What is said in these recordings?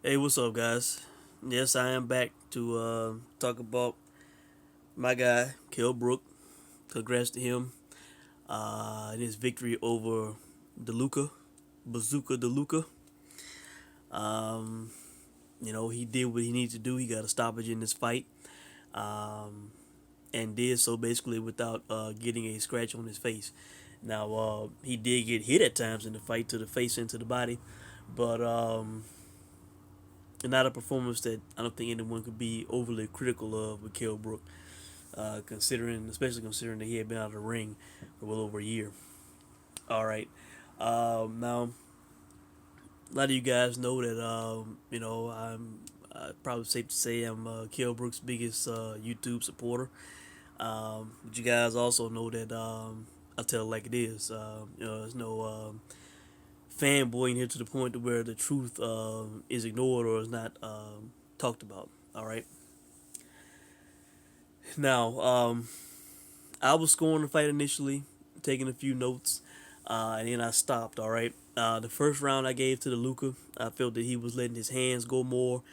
Hey, what's up, guys? Yes, I am back to talk about my guy, Kell Brook. Congrats to him in his victory over DeLuca, Bazooka DeLuca. Um, he did what he needed to do. He got a stoppage in this fight, um, and did so basically without getting a scratch on his face. Now, he did get hit at times in the fight to the face and to the body, but not a performance that I don't think anyone could be overly critical of with Kell Brook, especially considering that he had been out of the ring for well over a year. All right, now a lot of you guys know that I'm probably safe to say I'm Kell Brook's biggest YouTube supporter. But you guys also know that I tell it like it is. There's no fanboying here to the point to where the truth is ignored or is not talked about. All right. Now, I was scoring the fight initially, taking a few notes, and then I stopped. All right. The first round I gave to DeLuca, I felt that he was letting his hands go more.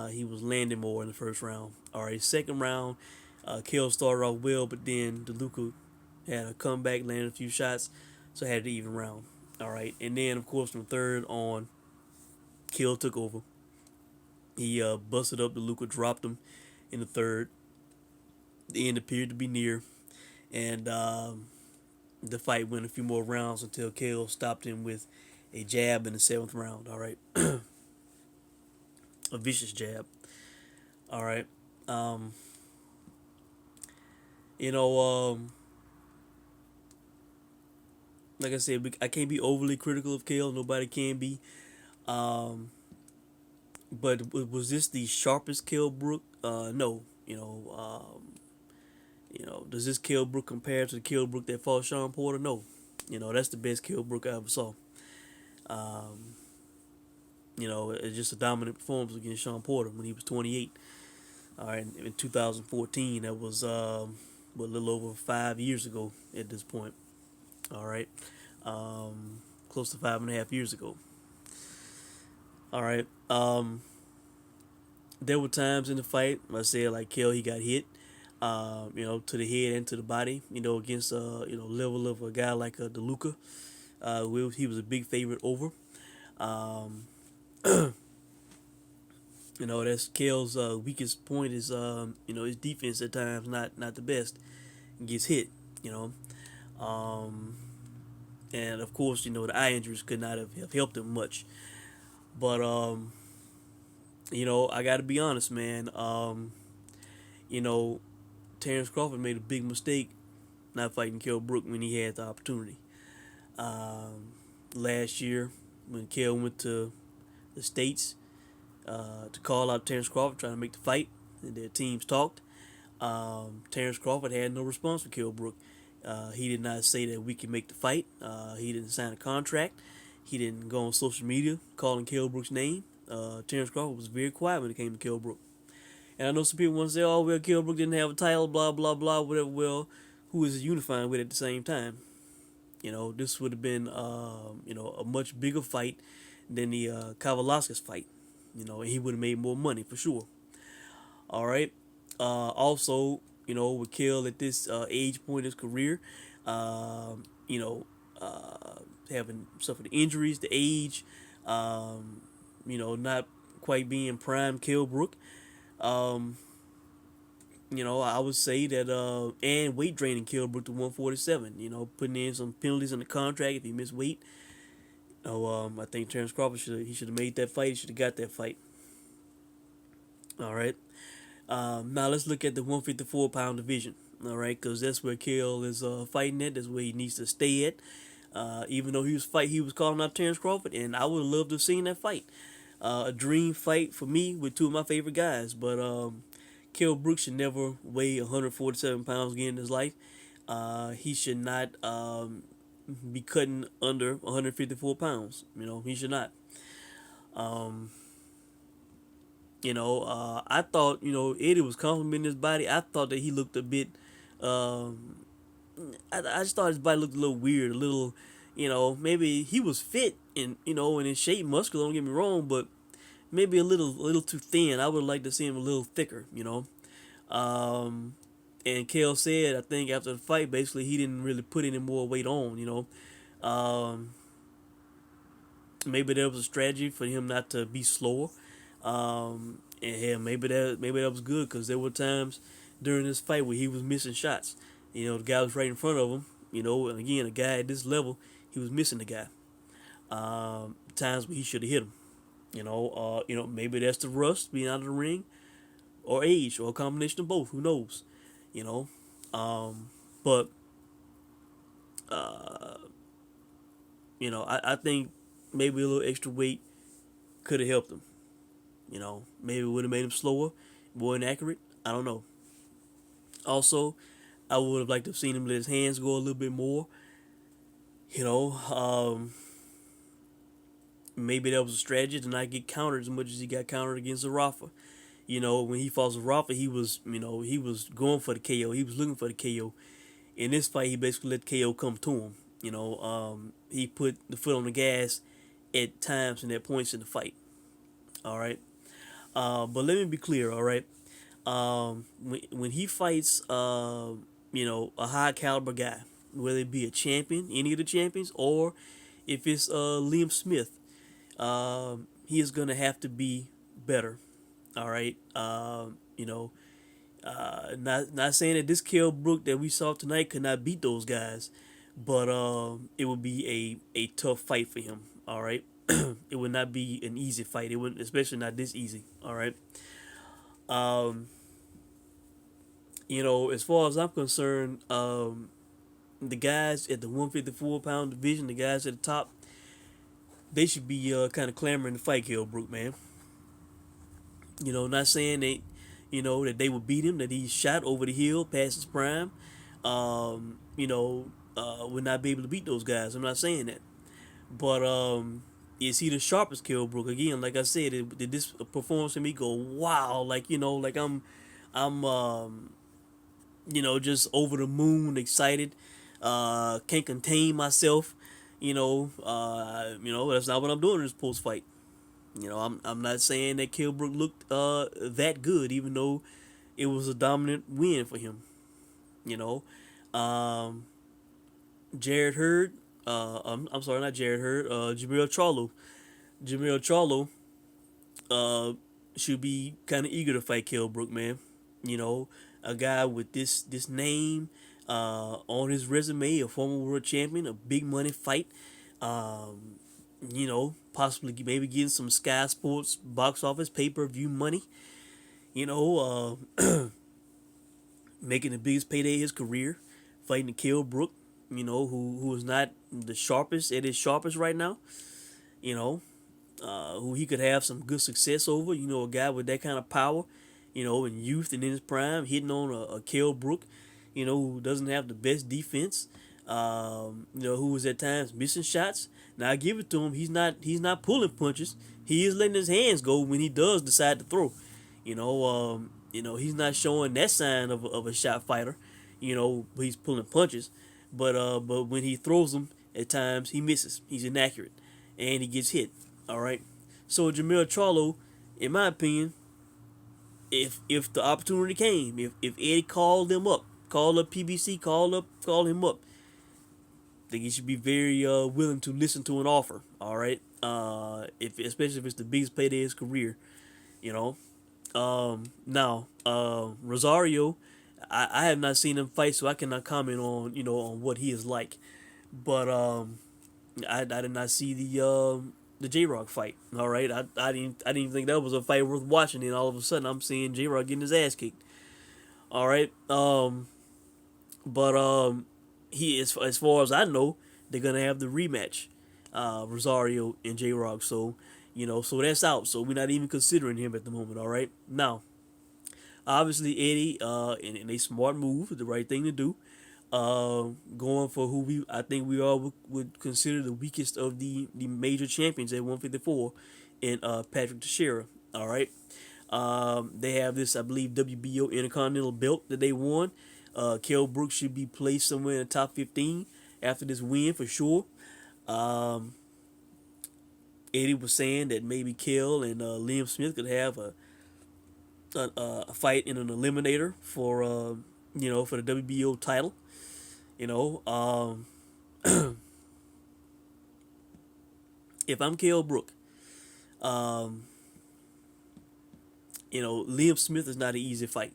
He was landing more in the first round. All right. Second round, Kell started off well, but then DeLuca had a comeback, landed a few shots, so I had to even round. All right. And then, of course, from third on, Kell took over. He busted up DeLuca, dropped him in the third. The end appeared to be near, and the fight went a few more rounds until Kell stopped him with a jab in the seventh round. All right, a vicious jab. All right, um, you know, like I said, I can't be overly critical of Kell. Nobody can be. Um, but was this the sharpest Kell Brook? No. Does this Kell Brook compare to the Kell Brook that fought Sean Porter? No. That's the best Kell Brook I ever saw. Um, it's just a dominant performance against Sean Porter when he was 28. All right, in 2014, that was a little over 5 years ago at this point. All right, close to 5.5 years ago. All right, there were times in the fight I said like Kell, he got hit. To the head and to the body, against level of a guy like DeLuca, he was a big favorite over. Um, that's Kell's weakest point is his defense at times not the best. He gets hit, you know, and of course the eye injuries could not have helped him much. But I got to be honest, man. You know, Terrence Crawford made a big mistake not fighting Kell Brook when he had the opportunity. Last year, when Kell went to the States to call out Terrence Crawford, trying to make the fight, and their teams talked, Terrence Crawford had no response for Kell Brook. He did not say that we can make the fight. He didn't sign a contract. He didn't go on social media calling Kell Brook's name. Terrence Crawford was very quiet when it came to Kell Brook. And I know some people want to say, oh, well, Kell Brook didn't have a title, blah, blah, blah, whatever. Well, who is he unifying with at the same time? This would have been, a much bigger fight than the Kavalauskas fight. And he would have made more money for sure. All right. Also, with Kell at this age point in his career, having suffered injuries, the age, not quite being prime Kell Brook. I would say that and weight draining Kell Brook to 147. Putting in some penalties in the contract if he missed weight. I think Terrence Crawford should have made that fight. He should have got that fight. All right. Now let's look at the 154-pound division. All right, because that's where Kell is fighting at. That's where he needs to stay at. Even though he was calling out Terrence Crawford, and I would have loved to have seen that fight. A dream fight for me with two of my favorite guys, but Kell Brook should never weigh 147 pounds again in his life. He should not be cutting under 154 pounds. He should not. I thought, Eddie was complimenting his body. I thought that he looked a bit, I just thought his body looked a little weird, a little, maybe he was fit and, and in shape, muscular, don't get me wrong, but maybe a little too thin. I would like to see him a little thicker, And Kell said, I think after the fight, basically he didn't really put any more weight on, Um, maybe there was a strategy for him not to be slower. And hell, maybe that was good because there were times during this fight where he was missing shots. The guy was right in front of him. And again, a guy at this level, he was missing the guy. Times where he should have hit him. Maybe that's the rust being out of the ring, or age, or a combination of both. Who knows? You know, but uh, I think maybe a little extra weight could have helped him. Maybe it would have made him slower, more inaccurate. I don't know. Also, I would have liked to have seen him let his hands go a little bit more. You know, maybe that was a strategy to not get countered as much as he got countered against Zarafa. When he fought Zarafa, he was going for the KO. He was looking for the KO. In this fight, he basically let KO come to him. He put the foot on the gas at times and at points in the fight. All right. But let me be clear. All right. When he fights, a high caliber guy, whether it be a champion, any of the champions, or if it's Liam Smith, he is gonna have to be better. All right. Not saying that this Kell Brook that we saw tonight could not beat those guys, but it would be a tough fight for him. All right. It would not be an easy fight. It wouldn't, especially not this easy. All right. As far as I'm concerned, the guys at the 154-pound division, the guys at the top, they should be kind of clamoring to fight Kell Brook, man. Not saying that they would beat him, that he's shot over the hill past his prime. Would not be able to beat those guys. I'm not saying that, but is he the sharpest Kell Brook? Again, like I said, did this performance in me go wow? Like I'm just over the moon, excited. Can't contain myself. That's not what I'm doing in this post fight. I'm not saying that Kell Brook looked that good, even though it was a dominant win for him. Jared Hurd, I'm sorry, not Jared Hurd, Jamil Charlo. Jamil Charlo should be kind of eager to fight Kell Brook, man. A guy with this name on his resume, a former world champion, a big money fight. Possibly maybe getting some Sky Sports box office pay-per-view money. Making the biggest payday of his career, fighting Kell Brook. Who is not the sharpest at his sharpest right now. Who he could have some good success over. A guy with that kind of power. In youth and in his prime, hitting on a Kell Brook. Who doesn't have the best defense. Who was at times missing shots. Now I give it to him. He's not pulling punches. He is letting his hands go when he does decide to throw. He's not showing that sign of a shot fighter. He's pulling punches. But when he throws them, at times he misses. He's inaccurate, and he gets hit. All right. So Jamil Charlo, in my opinion, if the opportunity came, if Eddie called up PBC, call him up. I think he should be very willing to listen to an offer. All right. Especially if it's the biggest payday of his career. Now Rosario, I have not seen him fight, so I cannot comment on on what he is like. But I did not see the J-Rock fight. All right, I didn't even think that was a fight worth watching. And all of a sudden, I'm seeing J-Rock getting his ass kicked. All right, but he as far as I know, they're gonna have the rematch, Rosario and J-Rock. So so that's out. So we're not even considering him at the moment. All right, now. Obviously, Eddie, in a smart move, the right thing to do, going for who I think we all would consider the weakest of the major champions at 154, in Patrick Teixeira. All right, they have this, I believe, WBO Intercontinental belt that they won. Kell Brook should be placed somewhere in the top 15 after this win for sure. Eddie was saying that maybe Kell and Liam Smith could have a fight in an eliminator for for the WBO title. You know, if I'm Kell Brook, um, Liam Smith is not an easy fight.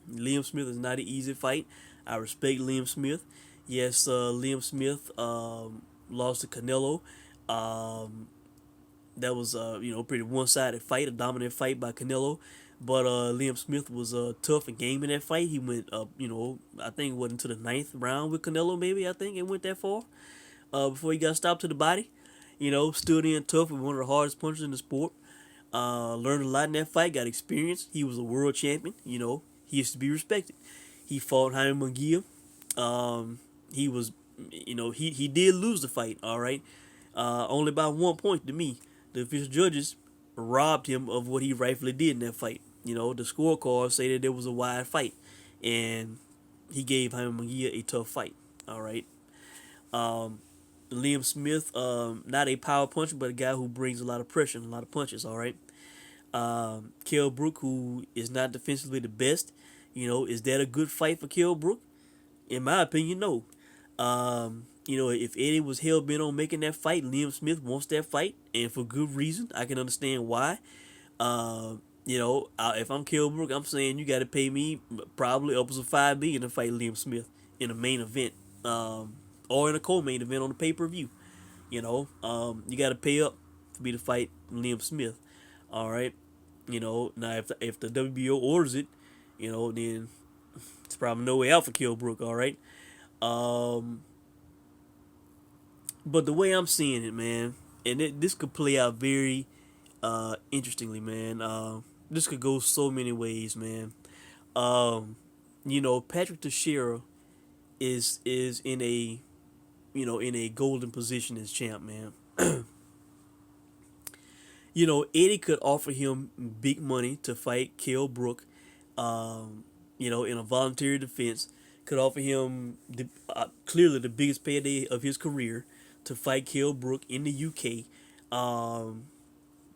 Liam Smith is not an easy fight. I respect Liam Smith. Yes, Liam Smith lost to Canelo. Um, that was pretty one-sided fight, a dominant fight by Canelo. But Liam Smith was tough and game in that fight. He went up, I think it went into the ninth round with Canelo. Maybe I think it went that far before he got stopped to the body. Stood in tough with one of the hardest punchers in the sport. Learned a lot in that fight. Got experience. He was a world champion. He used to be respected. He fought Jaime Munguia. He was, he did lose the fight. All right, only by 1 point to me. The official judges robbed him of what he rightfully did in that fight. The scorecards say that there was a wide fight, and he gave Jaime Munguia a tough fight. All right. Liam Smith, not a power puncher, but a guy who brings a lot of pressure and a lot of punches. All right. Kell Brook, who is not defensively the best. Is that a good fight for Kell Brook? In my opinion, no. If Eddie was hell bent on making that fight, Liam Smith wants that fight, and for good reason. I can understand why. If I'm Kell Brook, I'm saying you got to pay me probably upwards of $5 million to fight Liam Smith in a main event, or in a co-main event on the pay-per-view. You got to pay up for me to fight Liam Smith. All right. Now if the WBO orders it, then it's probably no way out for Kell Brook. All right. But the way I'm seeing it, man, and this could play out very interestingly, man. This could go so many ways, man. Patrick Teixeira is in a in a golden position as champ, man. Eddie could offer him big money to fight Kell Brook, in a voluntary defense. Could offer him clearly the biggest payday of his career to fight Kell Brook in the UK.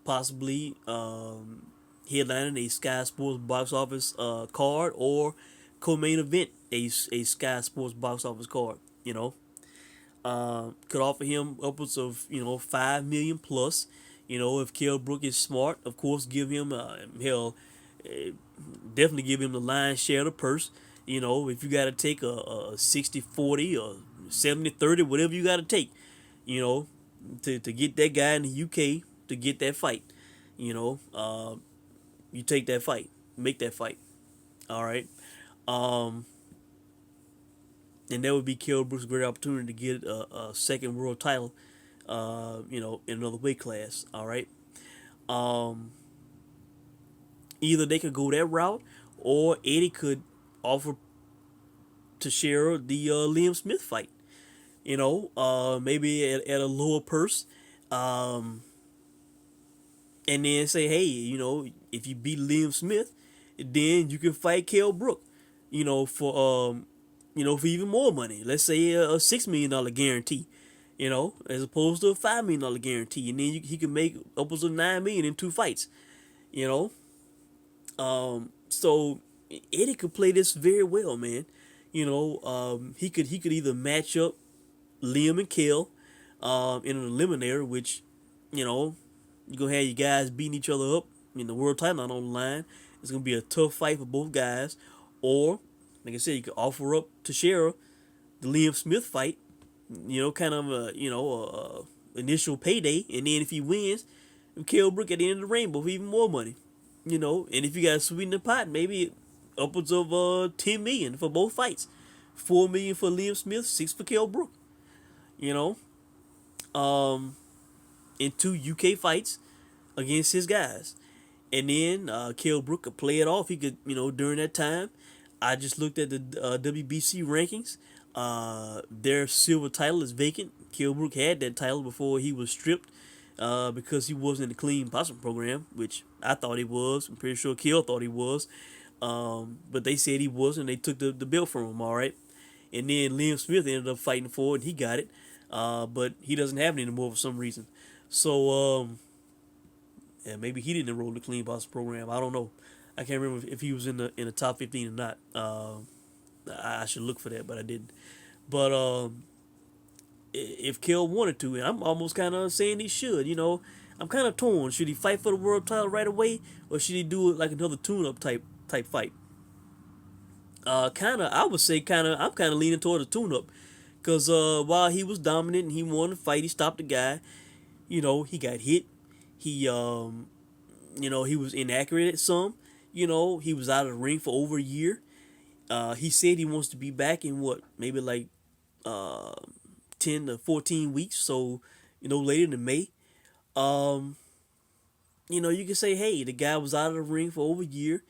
Possibly headlining a Sky Sports box office card, or co-main event a Sky Sports box office card. Could offer him upwards of $5 million plus. If Kell Brook is smart, of course, give him definitely give him the lion's share of the purse. If you got to take a 60-40 or 70-30, whatever you got to take, to get that guy in the UK to get that fight, you take that fight, make that fight. All right. And that would be Kell Brook's great opportunity to get a second world title, in another weight class. All right. Either they could go that route, or Eddie could offer Teixeira the Liam Smith fight. Maybe at a lower purse, and then say, hey, if you beat Liam Smith, then you can fight Kell Brook, for for even more money. Let's say a $6 million guarantee, as opposed to a $5 million guarantee, and then he can make upwards of $9 million in 2 fights, So Eddie could play this very well, man. He could either match up Liam and Kell in an eliminator, which you're gonna have your guys beating each other up. The world title not on the line. It's gonna be a tough fight for both guys. Or, like I said, you could offer up Teixeira the Liam Smith fight. Kind of a initial payday, and then if he wins, Kell Brook at the end of the rainbow for even more money. And if you got to sweeten the pot, maybe upwards of $10 million for both fights, $4 million for Liam Smith, $6 million for Kell Brook. In 2 UK fights against his guys, and then Kell Brook could play it off. He could, during that time. I just looked at the WBC rankings. Their silver title is vacant. Kell Brook had that title before he was stripped. Because he wasn't in the clean boxing program, which I thought he was. I'm pretty sure Kell thought he was. But they said he wasn't. They took the belt from him, all right? And then Liam Smith ended up fighting for it, and he got it. But he doesn't have it anymore for some reason. So yeah, maybe he didn't enroll in the clean box program. I don't know. I can't remember if he was in the top 15 or not. I should look for that, but I didn't. But if Kell wanted to, and I'm almost kind of saying he should, I'm kind of torn. Should he fight for the world title right away, or should he do it like another tune-up type fight? Kind of, I would say I'm kind of leaning toward a tune-up, cause while he was dominant and he won the fight, he stopped the guy. He got hit. He he was inaccurate at some. He was out of the ring for over a year. He said he wants to be back in what, maybe like uh, 10 to 14 weeks, so later than May. Um, you can say, hey, the guy was out of the ring for over a year.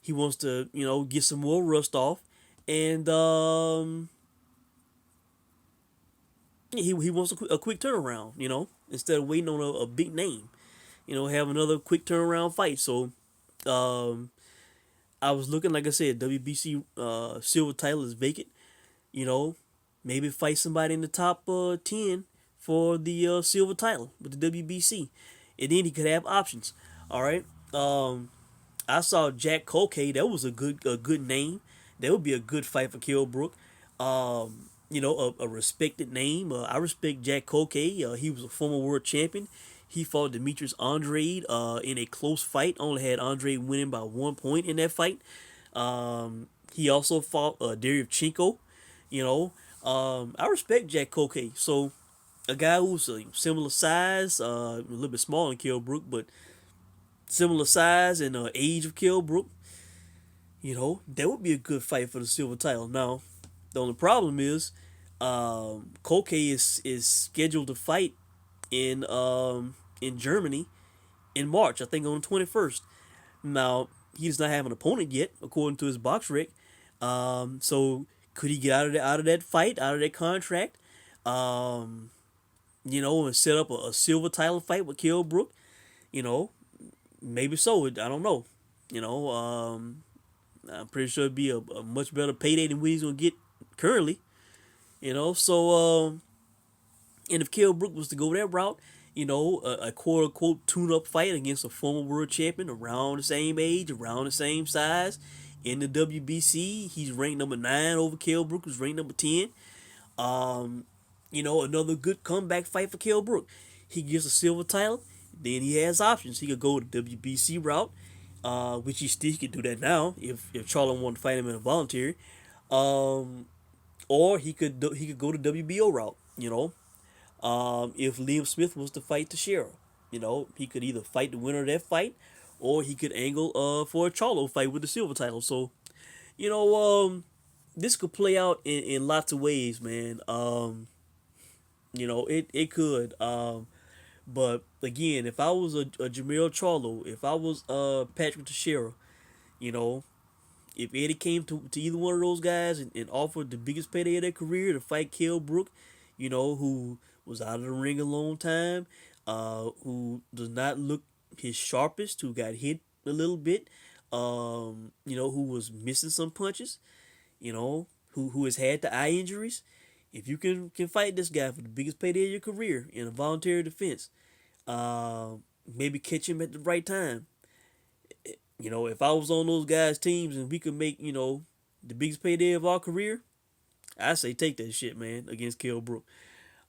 He wants to, get some more rust off, and he wants a quick turnaround. Instead of waiting on a big name, have another quick turnaround fight. So, um, I was looking, like I said, WBC silver title is vacant. You know, maybe fight somebody in the top 10 for the silver title with the WBC, and then he could have options. All right. I saw Jack Colkay. That was a good name. That would be a good fight for Kell Brook. A respected name. I respect Jack Colkay. He was a former world champion. He fought Demetrius Andrade in a close fight. Only had Andrade winning by 1 point in that fight. He also fought Derevchenko. I respect Jack Colkay. So a guy who's a similar size, a little bit smaller than Kell Brook, but similar size and age of Kell Brook, that would be a good fight for the silver title. Now, the only problem is, Koke is scheduled to fight in Germany in March. I think on the 21st. Now he does not have an opponent yet, according to his box rec. So could he get out of that fight, out of that contract? And set up a silver title fight with Kell Brook. You know, maybe so. I don't know. I'm pretty sure it'd be a much better payday than what he's gonna get currently. So and if Kell Brook was to go that route, a quote unquote tune up fight against a former world champion around the same age, around the same size, in the WBC, he's ranked number 9 over Kell Brook, who's ranked number 10. Another good comeback fight for Kell Brook. He gets a silver title, then he has options. He could go the WBC route, which he could do that now if Charlo wanted to fight him in a voluntary. Or he could go the WBO route. If Liam Smith was to fight Teixeira, he could either fight the winner of that fight, or he could angle for a Charlo fight with the silver title. So, this could play out in lots of ways, man. It could. But again, if I was a Jamil Charlo, if I was Patrick Teixeira, you know, if Eddie came to either one of those guys and offered the biggest payday of their career to fight Kell Brook, who was out of the ring a long time, who does not look his sharpest, who got hit a little bit, who was missing some punches, who has had the eye injuries. If you can fight this guy for the biggest payday of your career in a voluntary defense, maybe catch him at the right time. If I was on those guys' teams and we could make, the biggest payday of our career, I say take that shit, man, against Kell Brook.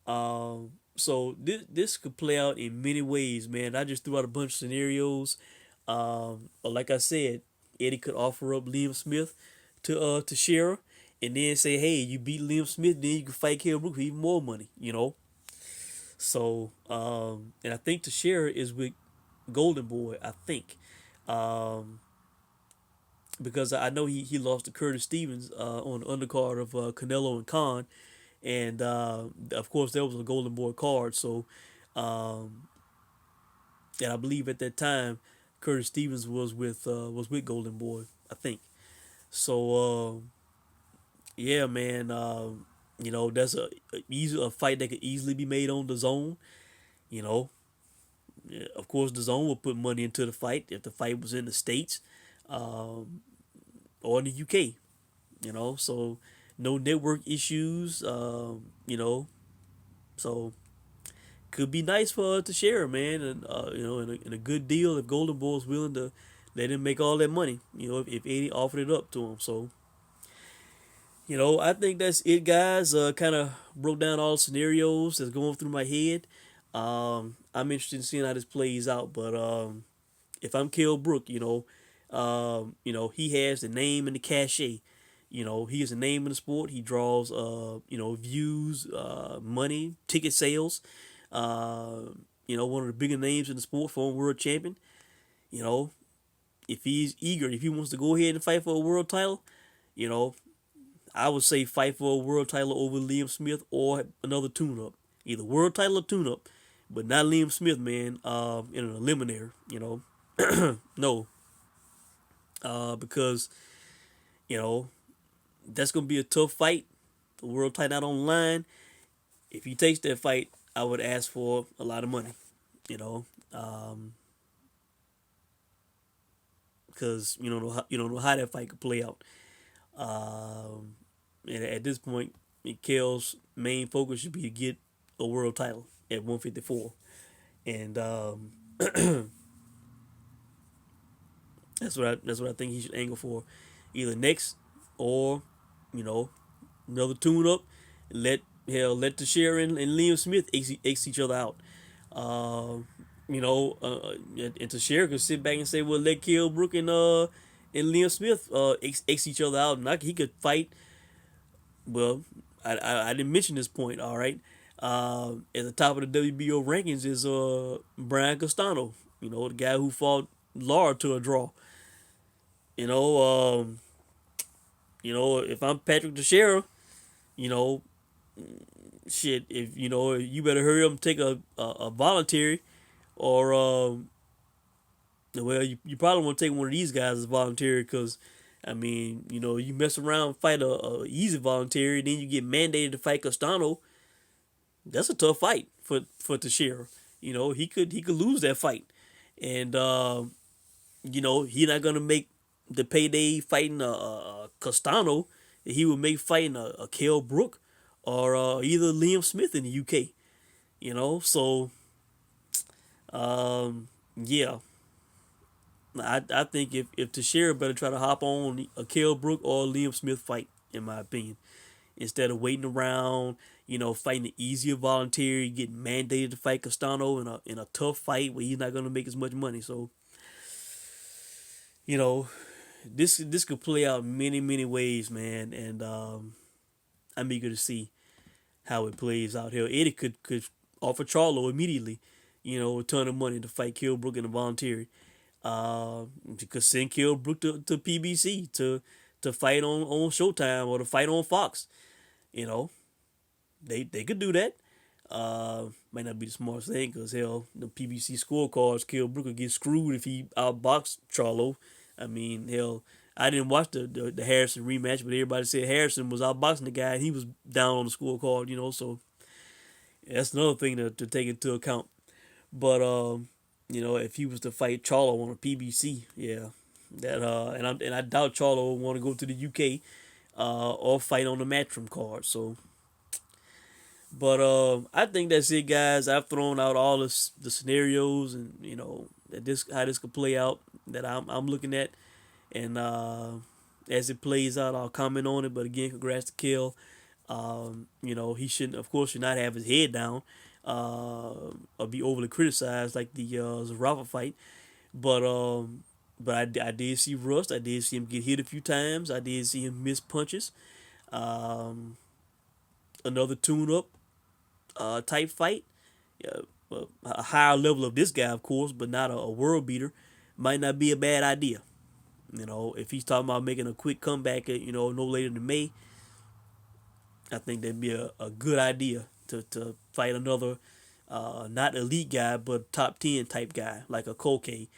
So this could play out in many ways, man. I just threw out a bunch of scenarios. But like I said, Eddie could offer up Liam Smith to Shera, and then say, hey, you beat Liam Smith, then you can fight Kell Brook for even more money, So, and I think Teixeira is with Golden Boy, I think. Because I know he lost to Curtis Stevens on the undercard of Canelo and Khan. And, of course, there was a Golden Boy card. So, and I believe at that time, Curtis Stevens was with Golden Boy, I think. So, yeah, man, that's a fight that could easily be made on the zone. Of course, the zone will put money into the fight if the fight was in the States, or in the UK. So no network issues. So could be nice for Teixeira, man, and in a good deal if Golden Boy's willing to let him make all that money. If Eddie offered it up to him, so I think that's it, guys. Kind of broke down all the scenarios that's going through my head. I'm interested in seeing how this plays out, but if I'm Kell Brook, he has the name and the cachet. He is a name in the sport. He draws, views, money, ticket sales. One of the bigger names in the sport, former world champion. You know, if he's eager, if he wants to go ahead and fight for a world title, you know, I would say fight for a world title over Liam Smith or another tune-up. Either world title or tune-up, but not Liam Smith, man, in an eliminator, No. Because, that's going to be a tough fight. The world title out on the line. If he takes that fight, I would ask for a lot of money, because you don't know how that fight could play out. And at this point, Kell's main focus should be to get a world title at 154, and that's what I think he should angle for, either next or another tune up. Let Teixeira and Liam Smith ace each other out. And Teixeira could sit back and say, well, let Kell Brook and Liam Smith ace each other out, and he could fight. Well, I didn't mention this point. All right, at the top of the WBO rankings is Brian Castano. The guy who fought Lara to a draw. If I'm Patrick Teixeira, shit, if you better hurry up and take a voluntary, or well, you probably want to take one of these guys as voluntary, because you mess around, fight a easy voluntary, then you get mandated to fight Castano. That's a tough fight for Teixeira. He could lose that fight, and he's not gonna make the payday fighting a Castano that he would make fighting a Kell Brook or either Liam Smith in the UK. So yeah. I think if Teixeira better try to hop on a Kell Brook or a Liam Smith fight, in my opinion, instead of waiting around, fighting the easier voluntary, getting mandated to fight Castano in a tough fight where he's not gonna make as much money. So, this could play out many ways, man, and I'm eager to see how it plays out here. Eddie could offer Charlo immediately, a ton of money to fight Kell Brook in a voluntary. You could send Kell Brook to PBC to fight on Showtime or to fight on Fox. They could do that. Might not be the smartest thing, because hell, the PBC scorecards, Kell Brook would get screwed if he outboxed Charlo. Hell, I didn't watch the Harrison rematch, but everybody said Harrison was outboxing the guy and he was down on the scorecard. So that's another thing to take into account. But if he was to fight Charlo on a PBC, yeah, that and I doubt Charlo would want to go to the UK or fight on the Matchroom card. So, but I think that's it, guys. I've thrown out all the scenarios, and that how this could play out that I'm looking at, and as it plays out, I'll comment on it. But again, congrats to Kell. He should not have his head down or be overly criticized like the Zarafa fight. But I did see rust. I did see him get hit a few times. I did see him miss punches. Another tune-up type fight. Yeah, a higher level of this guy, of course, but not a world beater, might not be a bad idea. If he's talking about making a quick comeback at, no later than May, I think that'd be a good idea to fight another not elite guy, but top 10 type guy, like a Koke.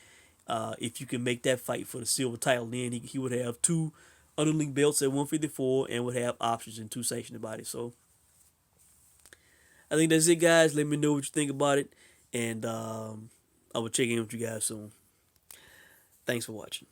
If you can make that fight for the silver title, then he would have 2 underling belts at 154 and would have options in 2 sanctioned bodies. So I think that's it, guys. Let me know what you think about it, and I will check in with you guys soon. Thanks for watching.